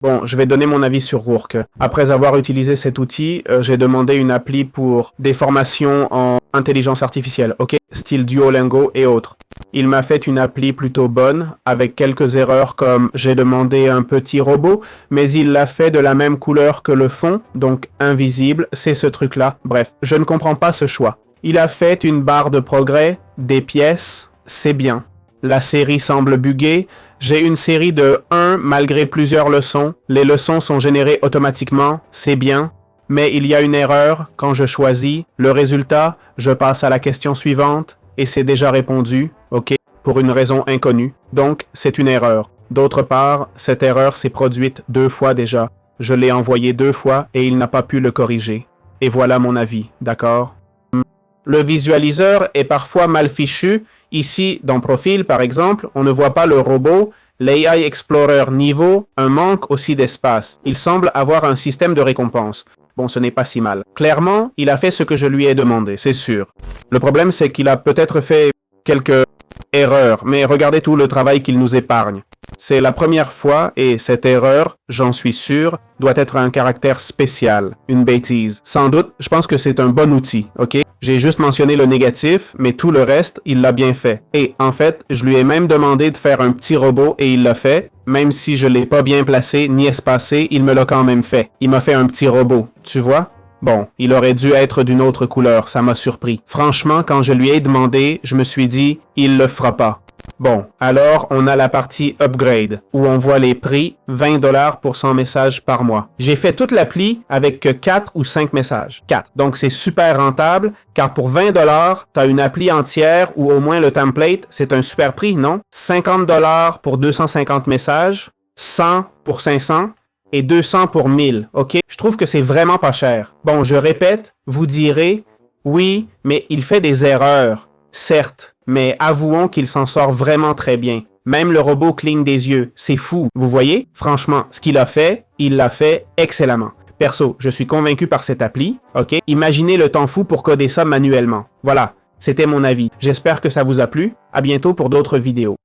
Bon, je vais donner mon avis sur Rourke. Après avoir utilisé cet outil, j'ai demandé une appli pour des formations en intelligence artificielle, ok? Style Duolingo et autres. Il m'a fait une appli plutôt bonne, avec quelques erreurs comme j'ai demandé un petit robot, mais il l'a fait de la même couleur que le fond, donc invisible, c'est ce truc-là. Bref, je ne comprends pas ce choix. Il a fait une barre de progrès, des pièces, c'est bien. La série semble buggée. J'ai une série de 1 malgré plusieurs leçons. Les leçons sont générées automatiquement, c'est bien. Mais il y a une erreur quand je choisis. Le résultat, je passe à la question suivante et c'est déjà répondu, ok, pour une raison inconnue. Donc, c'est une erreur. D'autre part, cette erreur s'est produite 2 fois déjà. Je l'ai envoyé 2 fois et il n'a pas pu le corriger. Et voilà mon avis, d'accord? Le visualiseur est parfois mal fichu. Ici, dans Profil, par exemple, on ne voit pas le robot. L'AI Explorer niveau, un manque aussi d'espace. Il semble avoir un système de récompense. Bon, ce n'est pas si mal. Clairement, il a fait ce que je lui ai demandé, c'est sûr. Le problème, c'est qu'il a peut-être fait quelques erreurs, mais regardez tout le travail qu'il nous épargne. C'est la première fois et cette erreur, j'en suis sûr, doit être un caractère spécial, une bêtise. Sans doute, je pense que c'est un bon outil, ok? J'ai juste mentionné le négatif, mais tout le reste, il l'a bien fait. Et en fait, je lui ai même demandé de faire un petit robot et il l'a fait. Même si je l'ai pas bien placé ni espacé, il me l'a quand même fait. Il m'a fait un petit robot, tu vois? Bon, il aurait dû être d'une autre couleur, ça m'a surpris. Franchement, quand je lui ai demandé, je me suis dit, il le fera pas. Bon, alors on a la partie Upgrade, où on voit les prix, 20 $ pour 100 messages par mois. J'ai fait toute l'appli avec que 4 ou 5 messages. 4. Donc c'est super rentable, car pour 20 $, t'as une appli entière ou au moins le template, c'est un super prix, non? 50 $ pour 250 messages, 100 pour 500, et 200 pour 1000, ok? Je trouve que c'est vraiment pas cher. Bon, je répète, vous direz, oui, mais il fait des erreurs. Certes, mais avouons qu'il s'en sort vraiment très bien. Même le robot cligne des yeux, c'est fou, vous voyez? Franchement, ce qu'il a fait, il l'a fait excellemment. Perso, je suis convaincu par cette appli, ok? Imaginez le temps fou pour coder ça manuellement. Voilà, c'était mon avis. J'espère que ça vous a plu. À bientôt pour d'autres vidéos.